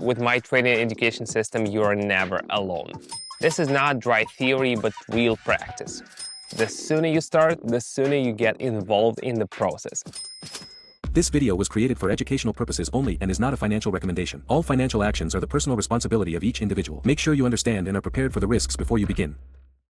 With my trading education system, you are never alone. This is not dry theory, but real practice. The sooner you start, the sooner you get involved in the process. This video was created for educational purposes only and is not a financial recommendation. All financial actions are the personal responsibility of each individual. Make sure you understand and are prepared for the risks before you begin.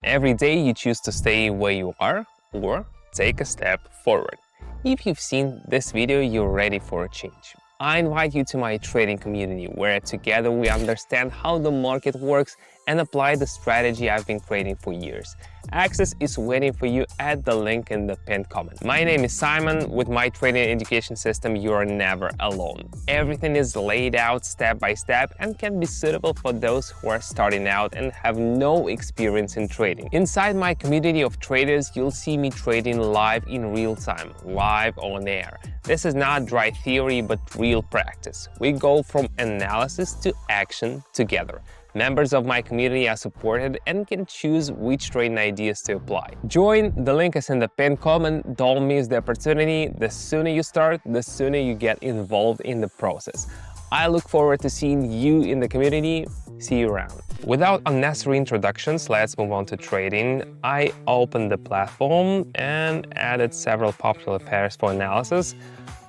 Every day you choose to stay where you are or take a step forward. If you've seen this video, you're ready for a change. I invite you to my trading community where together we understand how the market works and apply the strategy I've been creating for years. Access is waiting for you at the link in the pinned comment. My name is Simon. With my trading education system, you are never alone. Everything is laid out step by step and can be suitable for those who are starting out and have no experience in trading. Inside my community of traders, you'll see me trading live in real time, live on air. This is not dry theory, but real practice. We go from analysis to action together. Members of my community are supported and can choose which trading ideas to apply. Join, the link is in the pinned comment. Don't miss the opportunity. The sooner you start, the sooner you get involved in the process. I look forward to seeing you in the community. See you around. Without unnecessary introductions, let's move on to trading. I opened the platform and added several popular pairs for analysis.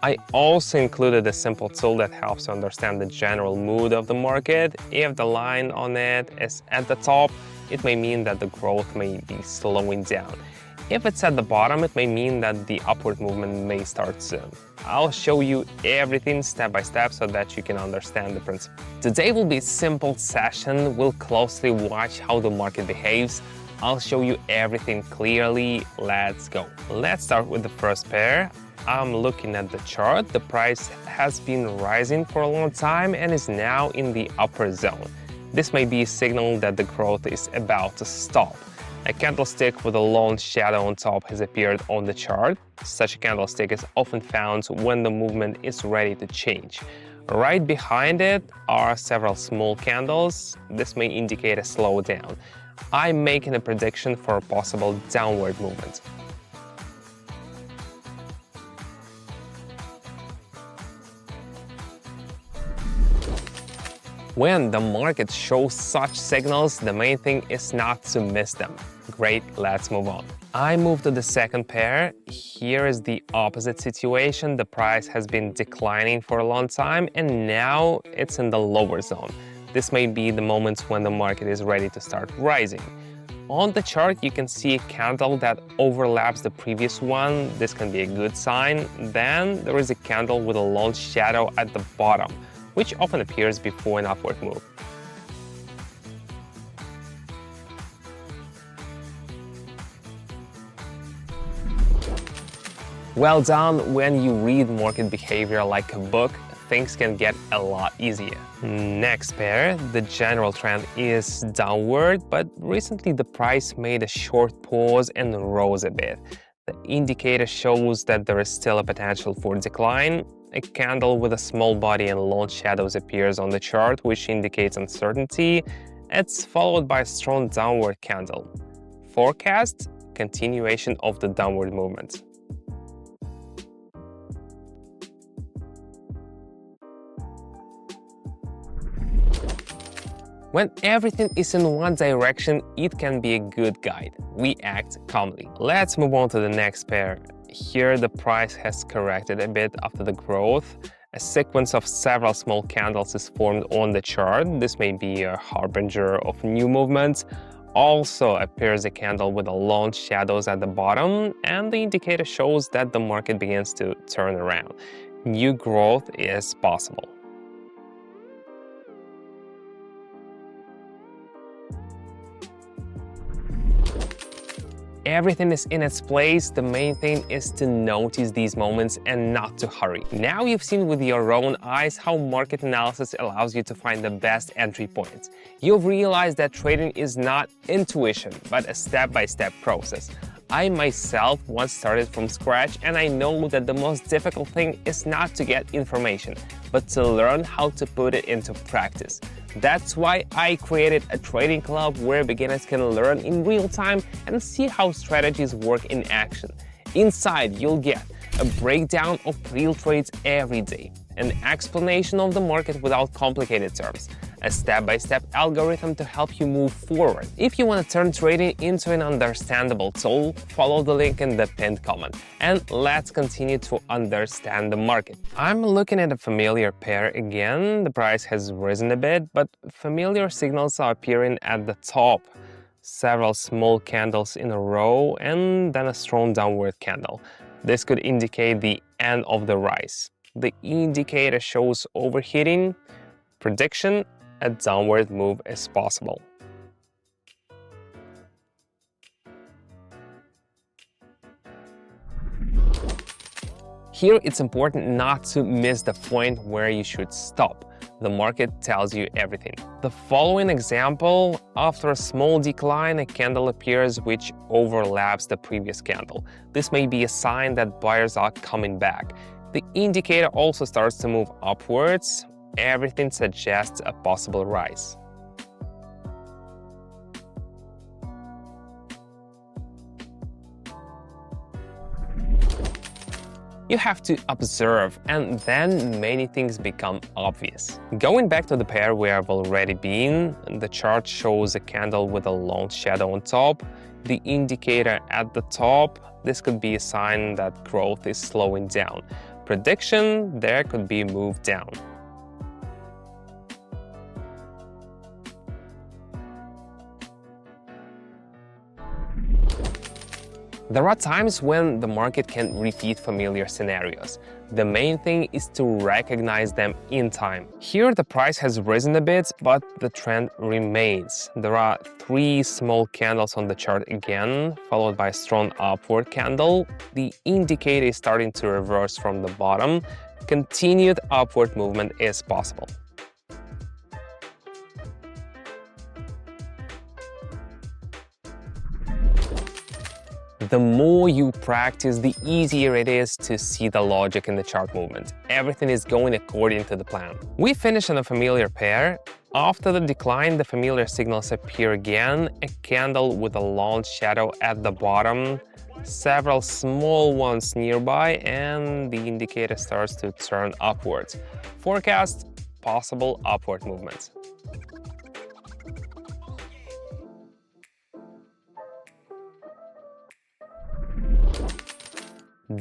I also included a simple tool that helps you understand the general mood of the market. If the line on it is at the top, it may mean that the growth may be slowing down. If it's at the bottom, it may mean that the upward movement may start soon. I'll show you everything step by step so that you can understand the principle. Today will be a simple session. We'll closely watch how the market behaves. I'll show you everything clearly. Let's go. Let's start with the first pair. I'm looking at the chart. The price has been rising for a long time and is now in the upper zone. This may be a signal that the growth is about to stop. A candlestick with a long shadow on top has appeared on the chart. Such a candlestick is often found when the movement is ready to change. Right behind it are several small candles. This may indicate a slowdown. I'm making a prediction for a possible downward movement. When the market shows such signals, the main thing is not to miss them. Great, let's move on. I move to the second pair. Here is the opposite situation. The price has been declining for a long time and now it's in the lower zone. This may be the moment when the market is ready to start rising. On the chart, you can see a candle that overlaps the previous one. This can be a good sign. Then there is a candle with a long shadow at the bottom, which often appears before an upward move. Well done. When you read market behavior like a book, things can get a lot easier. Next pair, the general trend is downward, but recently the price made a short pause and rose a bit. The indicator shows that there is still a potential for decline. A candle with a small body and long shadows appears on the chart, which indicates uncertainty. It's followed by a strong downward candle. Forecast: continuation of the downward movement. When everything is in one direction, it can be a good guide. We act calmly. Let's move on to the next pair. Here, the price has corrected a bit after the growth. A sequence of several small candles is formed on the chart. This may be a harbinger of new movements. Also appears a candle with a long shadows at the bottom, and the indicator shows that the market begins to turn around. New growth is possible. Everything is in its place. The main thing is to notice these moments and not to hurry. Now you've seen with your own eyes how market analysis allows you to find the best entry points. You've realized that trading is not intuition, but a step-by-step process. I myself once started from scratch, and I know that the most difficult thing is not to get information, but to learn how to put it into practice. That's why I created a trading club where beginners can learn in real time and see how strategies work in action. Inside, you'll get a breakdown of real trades every day, an explanation of the market without complicated terms, a step-by-step algorithm to help you move forward. If you want to turn trading into an understandable tool, follow the link in the pinned comment. And let's continue to understand the market. I'm looking at a familiar pair again. The price has risen a bit, but familiar signals are appearing at the top. Several small candles in a row and then a strong downward candle. This could indicate the end of the rise. The indicator shows overheating. Prediction: a downward move is possible. Here, it's important not to miss the point where you should stop. The market tells you everything. The following example: after a small decline, a candle appears which overlaps the previous candle. This may be a sign that buyers are coming back. The indicator also starts to move upwards. Everything suggests a possible rise. You have to observe, and then many things become obvious. Going back to the pair we have already been, the chart shows a candle with a long shadow on top, the indicator at the top. This could be a sign that growth is slowing down. Prediction: there could be a move down. There are times when the market can repeat familiar scenarios. The main thing is to recognize them in time. Here, the price has risen a bit, but the trend remains. There are 3 small candles on the chart again, followed by a strong upward candle. The indicator is starting to reverse from the bottom. Continued upward movement is possible. The more you practice, the easier it is to see the logic in the chart movement. Everything is going according to the plan. We finish on a familiar pair. After the decline, the familiar signals appear again, a candle with a long shadow at the bottom, several small ones nearby, and the indicator starts to turn upwards. Forecast: possible upward movements.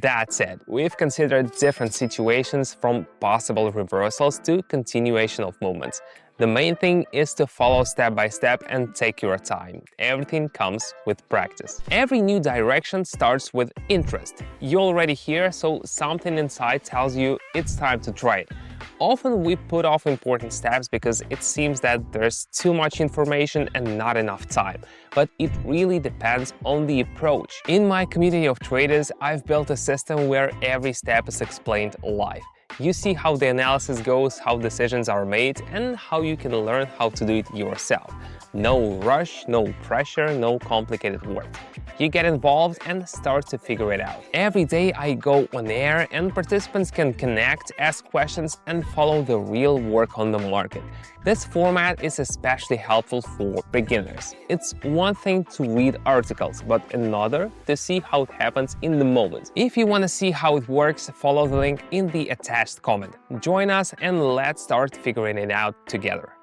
That's it. We've considered different situations, from possible reversals to continuation of movements. The main thing is to follow step by step and take your time. Everything comes with practice. Every new direction starts with interest. You're already here, so something inside tells you it's time to try it. Often we put off important steps because it seems that there's too much information and not enough time. But it really depends on the approach. In my community of traders, I've built a system where every step is explained live. You see how the analysis goes, how decisions are made, and how you can learn how to do it yourself. No rush, no pressure, no complicated work. You get involved and start to figure it out. Every day I go on air and participants can connect, ask questions, and follow the real work on the market. This format is especially helpful for beginners. It's one thing to read articles, but another to see how it happens in the moment. If you want to see how it works, follow the link in the attached comment. Join us and let's start figuring it out together.